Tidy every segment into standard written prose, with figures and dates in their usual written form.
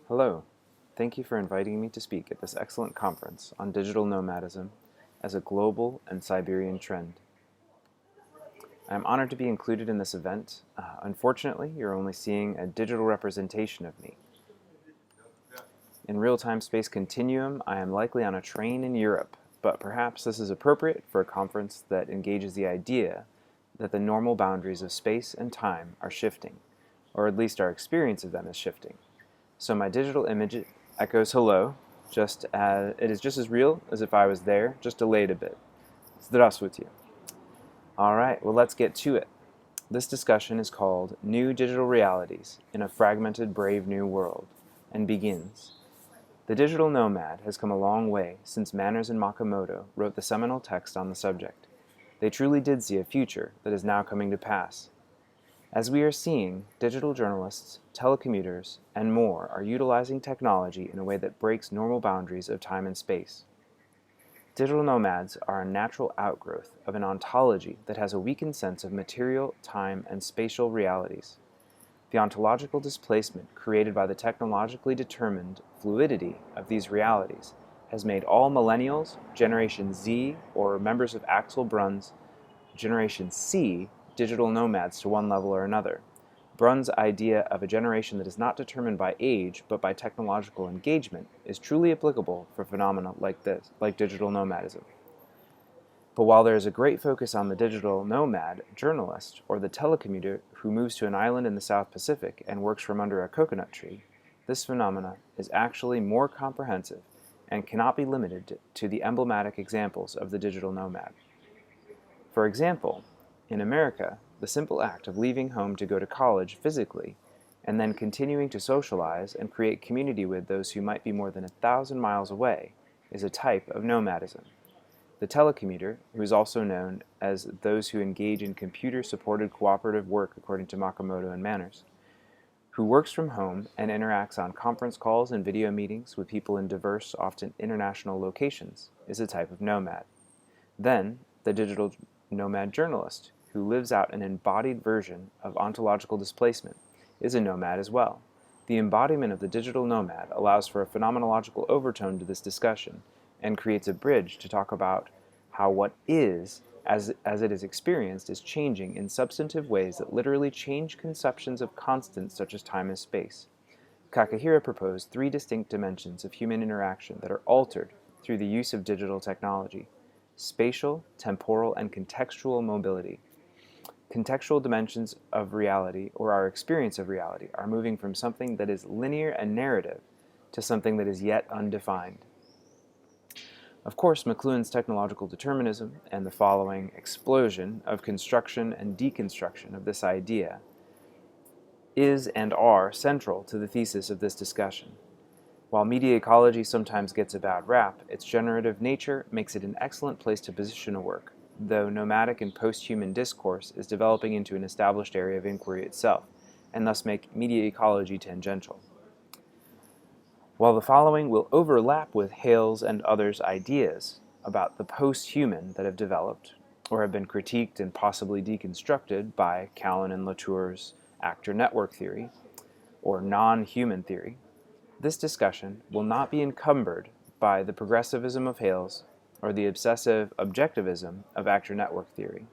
Hello. Thank you for inviting me to speak at this excellent conference on digital nomadism as a global and Siberian trend. I am honored to be included in this event. Unfortunately, you're only seeing a digital representation of me. In real-time space continuum, I am likely on a train in Europe, but perhaps this is appropriate for a conference that engages the idea that the normal boundaries of space and time are shifting, or at least our experience of them is shifting. So my digital image echoes hello, it is just as real as if I was there, just delayed a bit. Здравствуйте. Alright, well let's get to it. This discussion is called New Digital Realities in a Fragmented Brave New World, and begins. The digital nomad has come a long way since Manners and Makamoto wrote the seminal text on the subject. They truly did see a future that is now coming to pass. As we are seeing, digital journalists, telecommuters, and more are utilizing technology in a way that breaks normal boundaries of time and space. Digital nomads are a natural outgrowth of an ontology that has a weakened sense of material, time, and spatial realities. The ontological displacement created by the technologically determined fluidity of these realities has made all millennials, Generation Z, or members of Axel Brunn's Generation C digital nomads to one level or another. Brunn's idea of a generation that is not determined by age but by technological engagement is truly applicable for phenomena like digital nomadism. But while there is a great focus on the digital nomad journalist or the telecommuter who moves to an island in the South Pacific and works from under a coconut tree, this phenomena is actually more comprehensive and cannot be limited to the emblematic examples of the digital nomad. For example, in America, the simple act of leaving home to go to college physically and then continuing to socialize and create community with those who might be more than 1,000 miles away is a type of nomadism. The telecommuter, who is also known as those who engage in computer-supported cooperative work according to Makamoto and Manners, who works from home and interacts on conference calls and video meetings with people in diverse, often international locations, is a type of nomad. Then, the digital nomad journalist, who lives out an embodied version of ontological displacement, is a nomad as well. The embodiment of the digital nomad allows for a phenomenological overtone to this discussion and creates a bridge to talk about how what is, as it is experienced, is changing in substantive ways that literally change conceptions of constants such as time and space. Kakahira proposed 3 distinct dimensions of human interaction that are altered through the use of digital technology: spatial, temporal, and contextual mobility. Contextual dimensions of reality, or our experience of reality, are moving from something that is linear and narrative to something that is yet undefined. Of course, McLuhan's technological determinism and the following explosion of construction and deconstruction of this idea is and are central to the thesis of this discussion. While media ecology sometimes gets a bad rap, its generative nature makes it an excellent place to position a work, though nomadic and post-human discourse is developing into an established area of inquiry itself, and thus make media ecology tangential. While the following will overlap with Hale's and others' ideas about the post-human that have developed, or have been critiqued and possibly deconstructed by Callan and Latour's actor network theory, or non-human theory, this discussion will not be encumbered by the progressivism of Hale's or the obsessive objectivism of actor network theory.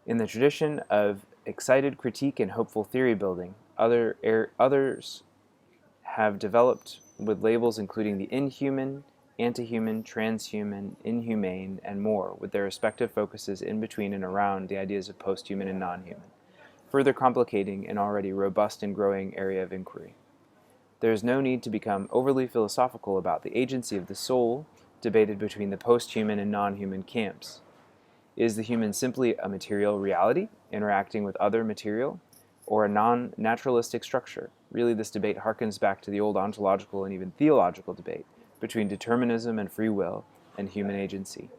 In the tradition of excited critique and hopeful theory building, others have developed with labels including the inhuman, anti-human, transhuman, inhumane, and more, with their respective focuses in between and around the ideas of post-human and non-human, further complicating an already robust and growing area of inquiry. There is no need to become overly philosophical about the agency of the soul debated between the post-human and non-human camps. Is the human simply a material reality interacting with other material, or a non-naturalistic structure? Really, this debate harkens back to the old ontological and even theological debate between determinism and free will and human agency.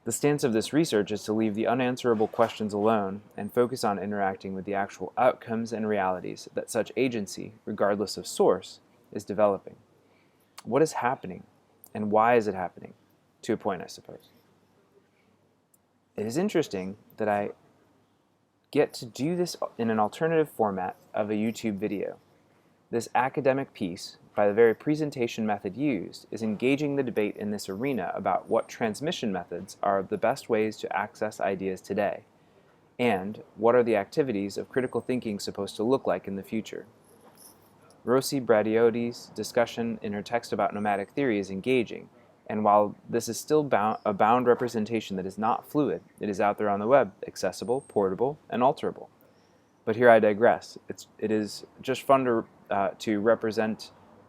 The stance of this research is to leave the unanswerable questions alone and focus on interacting with the actual outcomes and realities that such agency, regardless of source, is developing. What is happening, and why is it happening? To a point, I suppose. It is interesting that I get to do this in an alternative format of a YouTube video. This academic piece, by the very presentation method used, is engaging the debate in this arena about what transmission methods are the best ways to access ideas today, and what are the activities of critical thinking supposed to look like in the future. Rosi Bradiotti's discussion in her text about nomadic theory is engaging, and while this is still a bound representation that is not fluid, it is out there on the web, accessible, portable, and alterable. But here I digress. It is just fun to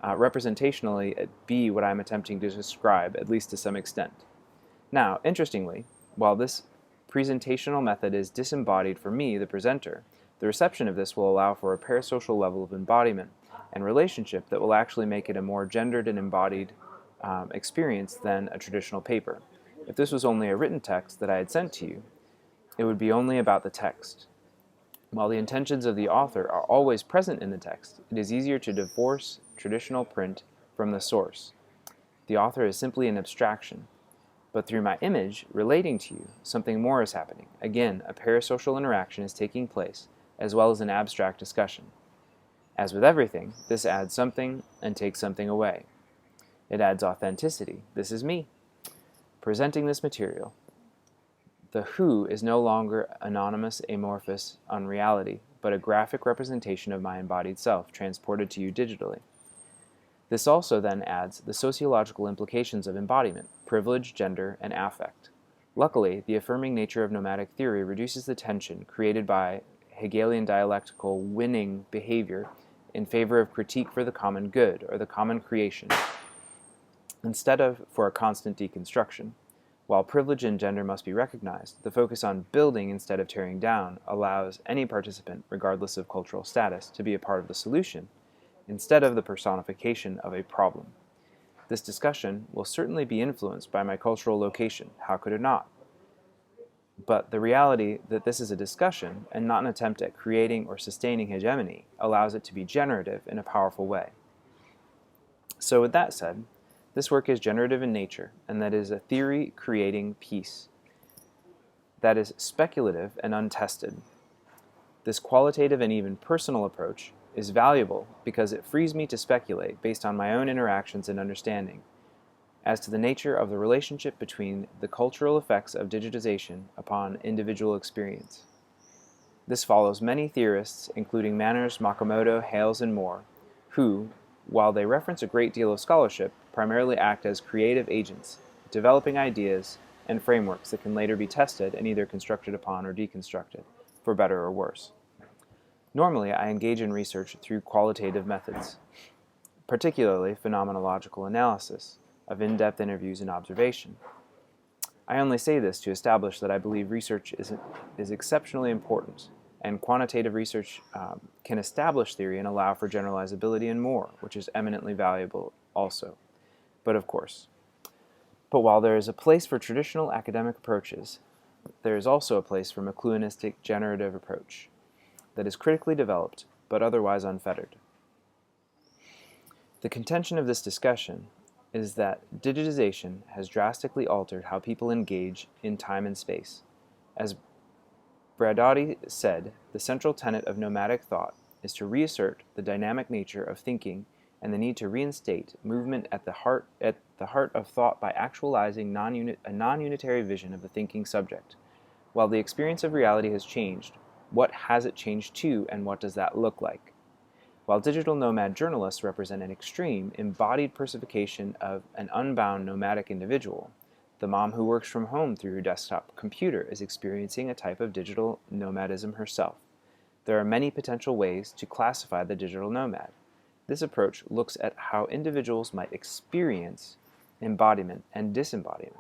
representationally be what I'm attempting to describe, at least to some extent. Now, interestingly, while this presentational method is disembodied for me, the presenter, the reception of this will allow for a parasocial level of embodiment and relationship that will actually make it a more gendered and embodied experience than a traditional paper. If this was only a written text that I had sent to you, it would be only about the text. While the intentions of the author are always present in the text, it is easier to divorce traditional print from the source. The author is simply an abstraction. But through my image relating to you, something more is happening. Again, a parasocial interaction is taking place, as well as an abstract discussion. As with everything, this adds something and takes something away. It adds authenticity. This is me, presenting this material. The who is no longer anonymous, amorphous unreality, but a graphic representation of my embodied self, transported to you digitally. This also then adds the sociological implications of embodiment, privilege, gender, and affect. Luckily, the affirming nature of nomadic theory reduces the tension created by Hegelian dialectical winning behavior in favor of critique for the common good or the common creation, instead of for a constant deconstruction. While privilege and gender must be recognized, the focus on building instead of tearing down allows any participant, regardless of cultural status, to be a part of the solution, instead of the personification of a problem. This discussion will certainly be influenced by my cultural location. How could it not? But the reality that this is a discussion and not an attempt at creating or sustaining hegemony allows it to be generative in a powerful way. So with that said, this work is generative in nature, and that is a theory creating piece that is speculative and untested. This qualitative and even personal approach is valuable because it frees me to speculate based on my own interactions and understanding as to the nature of the relationship between the cultural effects of digitization upon individual experience. This follows many theorists, including Manners, Makamoto, Hales, and more, who, while they reference a great deal of scholarship, primarily act as creative agents, developing ideas and frameworks that can later be tested and either constructed upon or deconstructed, for better or worse. Normally, I engage in research through qualitative methods, particularly phenomenological analysis of in-depth interviews and observation. I only say this to establish that I believe research is exceptionally important, and quantitative research can establish theory and allow for generalizability and more, which is eminently valuable also. But while there is a place for traditional academic approaches, there is also a place for McLuhanistic generative approach that is critically developed, but otherwise unfettered. The contention of this discussion is that digitization has drastically altered how people engage in time and space. As Braidotti said, the central tenet of nomadic thought is to reassert the dynamic nature of thinking and the need to reinstate movement at the heart of thought by actualizing a non-unitary vision of the thinking subject. While the experience of reality has changed, what has it changed to, and what does that look like? While digital nomad journalists represent an extreme, embodied personification of an unbound nomadic individual, the mom who works from home through her desktop computer is experiencing a type of digital nomadism herself. There are many potential ways to classify the digital nomad. This approach looks at how individuals might experience embodiment and disembodiment.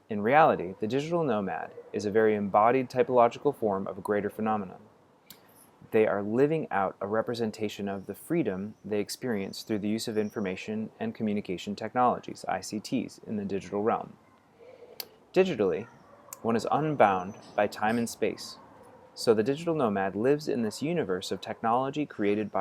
In reality, the digital nomad is a very embodied typological form of a greater phenomenon. They are living out a representation of the freedom they experience through the use of information and communication technologies, ICTs, in the digital realm. Digitally, one is unbound by time and space, so the digital nomad lives in this universe of technologically created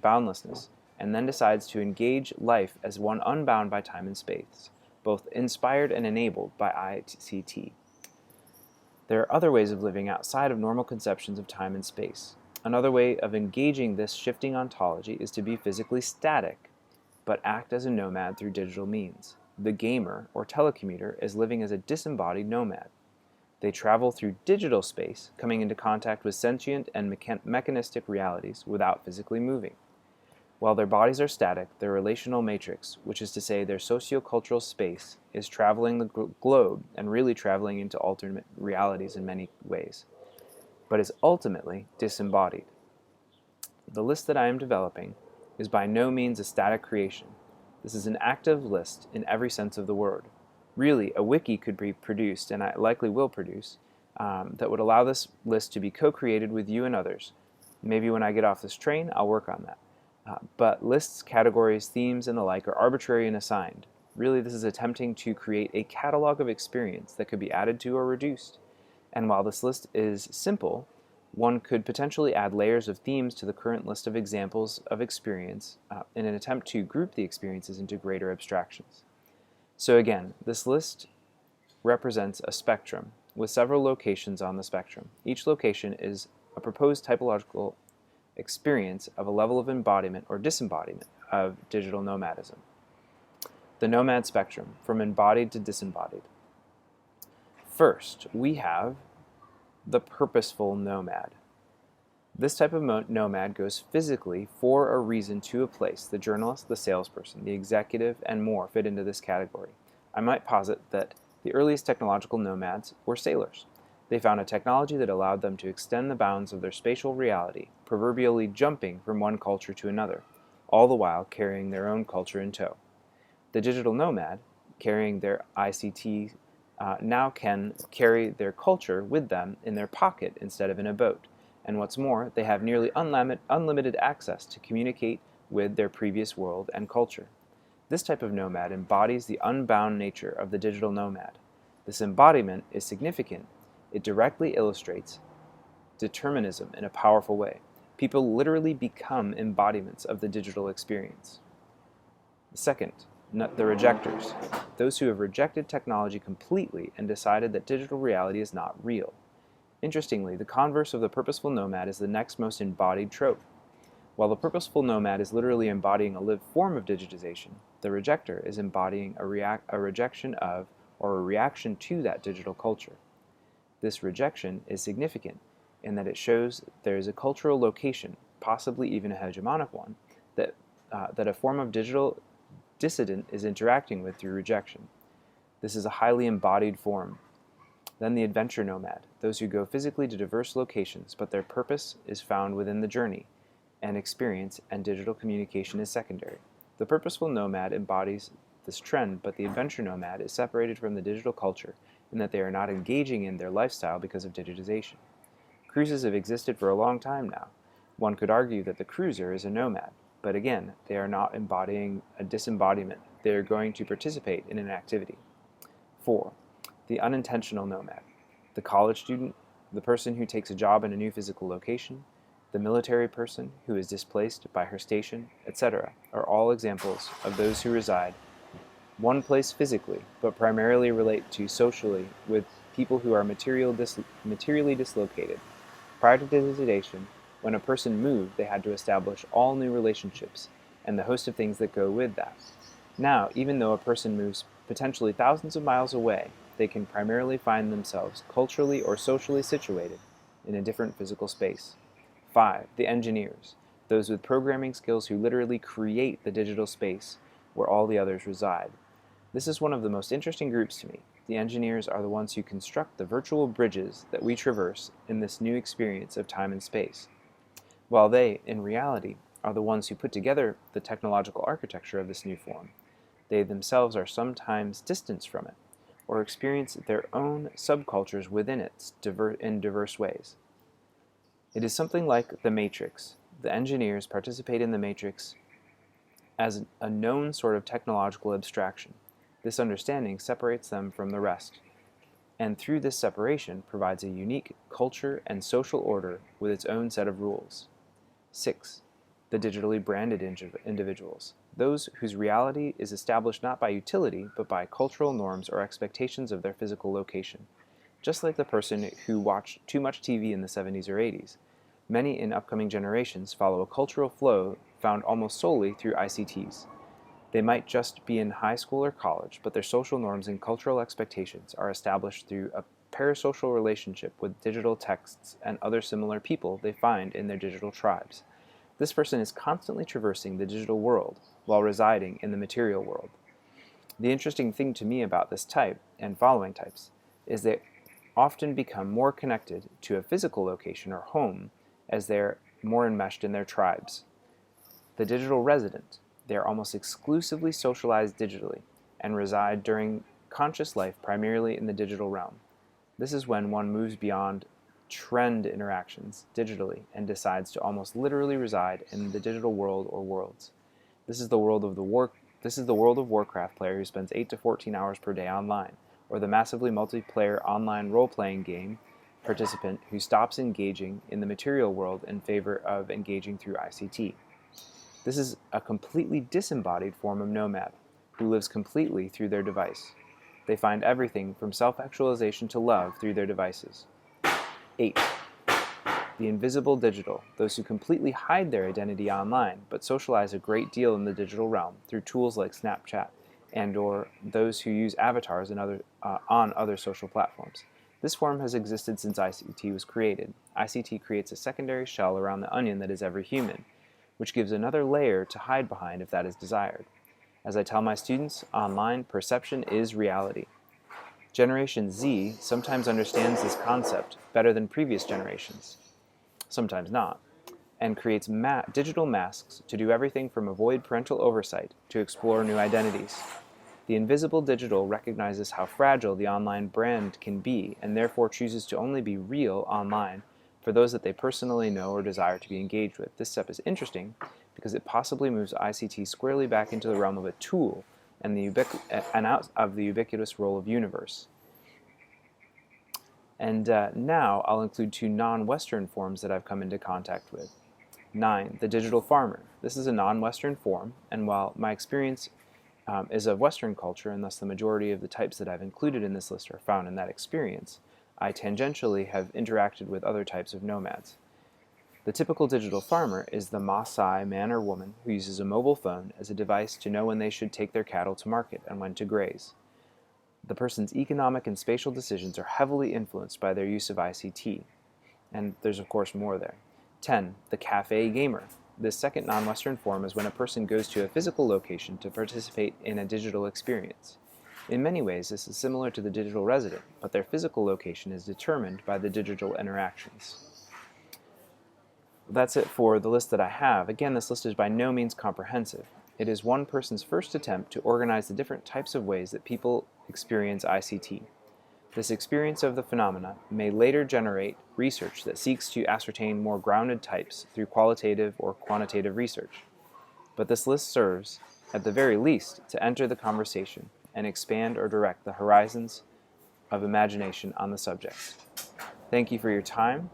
boundlessness, and then decides to engage life as one unbound by time and space, both inspired and enabled by ICT. There are other ways of living outside of normal conceptions of time and space. Another way of engaging this shifting ontology is to be physically static, but act as a nomad through digital means. The gamer or telecommuter is living as a disembodied nomad. They travel through digital space, coming into contact with sentient and mechanistic realities without physically moving. While their bodies are static, their relational matrix, which is to say their sociocultural space, is traveling the globe and really traveling into alternate realities in many ways, but is ultimately disembodied. The list that I am developing is by no means a static creation. This is an active list in every sense of the word. Really, a wiki could be produced, and I likely will produce, that would allow this list to be co-created with you and others. Maybe when I get off this train, I'll work on that. But lists, categories, themes, and the like are arbitrary and assigned. Really, this is attempting to create a catalog of experience that could be added to or reduced. And while this list is simple, one could potentially add layers of themes to the current list of examples of experience in an attempt to group the experiences into greater abstractions. So again, this list represents a spectrum with several locations on the spectrum. Each location is a proposed typological experience of a level of embodiment or disembodiment of digital nomadism. The nomad spectrum, from embodied to disembodied. First, we have the purposeful nomad. This type of nomad goes physically for a reason to a place. The journalist, the salesperson, the executive, and more fit into this category. I might posit that the earliest technological nomads were sailors. They found a technology that allowed them to extend the bounds of their spatial reality, proverbially jumping from one culture to another, all the while carrying their own culture in tow. The digital nomad, carrying their ICT, now can carry their culture with them in their pocket instead of in a boat. And what's more, they have nearly unlimited access to communicate with their previous world and culture. This type of nomad embodies the unbound nature of the digital nomad. This embodiment is significant. It directly illustrates determinism in a powerful way. People literally become embodiments of the digital experience. Second, the rejectors, those who have rejected technology completely and decided that digital reality is not real. Interestingly, the converse of the purposeful nomad is the next most embodied trope. While the purposeful nomad is literally embodying a lived form of digitization, the rejector is embodying a rejection of or a reaction to that digital culture. This rejection is significant in that it shows there is a cultural location, possibly even a hegemonic one, that a form of digital dissident is interacting with through rejection. This is a highly embodied form. Then the adventure nomad, those who go physically to diverse locations, but their purpose is found within the journey, and experience and digital communication is secondary. The purposeful nomad embodies this trend, but the adventure nomad is separated from the digital culture in that they are not engaging in their lifestyle because of digitization. Cruises have existed for a long time now. One could argue that the cruiser is a nomad, but again, they are not embodying a disembodiment. They are going to participate in an activity. 4. The unintentional nomad. The college student, the person who takes a job in a new physical location, the military person who is displaced by her station, etc., are all examples of those who reside one place physically, but primarily relate to socially with people who are materially dislocated. Prior to digitization, when a person moved, they had to establish all new relationships and the host of things that go with that. Now, even though a person moves potentially thousands of miles away, they can primarily find themselves culturally or socially situated in a different physical space. 5. The engineers, those with programming skills who literally create the digital space where all the others reside. This is one of the most interesting groups to me. The engineers are the ones who construct the virtual bridges that we traverse in this new experience of time and space, while they, in reality, are the ones who put together the technological architecture of this new form. They themselves are sometimes distanced from it, or experience their own subcultures within it in diverse ways. It is something like the Matrix. The engineers participate in the Matrix as a known sort of technological abstraction. This understanding separates them from the rest, and through this separation provides a unique culture and social order with its own set of rules. 6. The digitally branded individuals, those whose reality is established not by utility, but by cultural norms or expectations of their physical location. Just like the person who watched too much TV in the 70s or 80s. Many in upcoming generations follow a cultural flow found almost solely through ICTs. They might just be in high school or college, but their social norms and cultural expectations are established through a parasocial relationship with digital texts and other similar people they find in their digital tribes. This person is constantly traversing the digital world while residing in the material world. The interesting thing to me about this type and following types is they often become more connected to a physical location or home as they're more enmeshed in their tribes. The digital resident, they are almost exclusively socialized digitally and reside during conscious life primarily in the digital realm. This is when one moves beyond trend interactions digitally and decides to almost literally reside in the digital world or worlds. This is the world of Warcraft player who spends 8 to 14 hours per day online, or the massively multiplayer online role-playing game participant who stops engaging in the material world in favor of engaging through ICT. This is a completely disembodied form of nomad, who lives completely through their device. They find everything from self-actualization to love through their devices. 8. The invisible digital, those who completely hide their identity online, but socialize a great deal in the digital realm through tools like Snapchat and/or those who use avatars on other social platforms. This form has existed since ICT was created. ICT creates a secondary shell around the onion that is every human, which gives another layer to hide behind if that is desired. As I tell my students, online perception is reality. Generation Z sometimes understands this concept better than previous generations, sometimes not, and creates digital masks to do everything from avoid parental oversight to explore new identities. The invisible digital recognizes how fragile the online brand can be and therefore chooses to only be real online for those that they personally know or desire to be engaged with. This step is interesting because it possibly moves ICT squarely back into the realm of a tool and out of the ubiquitous role of universe. And now I'll include 2 non-Western forms that I've come into contact with. 9. The digital farmer. This is a non-Western form, and while my experience is of Western culture, and thus the majority of the types that I've included in this list are found in that experience, I tangentially have interacted with other types of nomads. The typical digital farmer is the Maasai man or woman who uses a mobile phone as a device to know when they should take their cattle to market and when to graze. The person's economic and spatial decisions are heavily influenced by their use of ICT, and there's of course more there. 10. The cafe gamer. This second non-Western form is when a person goes to a physical location to participate in a digital experience. In many ways, this is similar to the digital resident, but their physical location is determined by the digital interactions. That's it for the list that I have. Again, this list is by no means comprehensive. It is one person's first attempt to organize the different types of ways that people experience ICT. This experience of the phenomena may later generate research that seeks to ascertain more grounded types through qualitative or quantitative research. But this list serves, at the very least, to enter the conversation and expand or direct the horizons of imagination on the subject. Thank you for your time.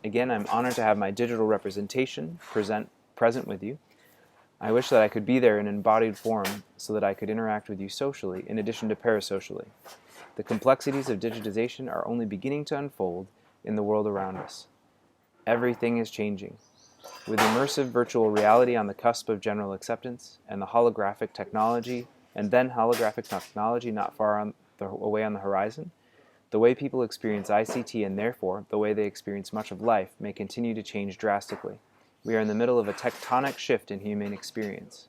Again, I'm honored to have my digital representation present with you. I wish that I could be there in embodied form so that I could interact with you socially in addition to parasocially. The complexities of digitization are only beginning to unfold in the world around us. Everything is changing. With immersive virtual reality on the cusp of general acceptance and the holographic technology not far away on the horizon, the way people experience ICT and therefore the way they experience much of life may continue to change drastically. We are in the middle of a tectonic shift in human experience.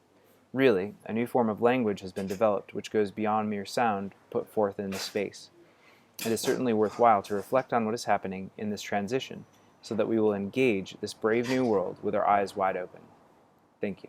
Really, a new form of language has been developed which goes beyond mere sound put forth into space. It is certainly worthwhile to reflect on what is happening in this transition so that we will engage this brave new world with our eyes wide open. Thank you.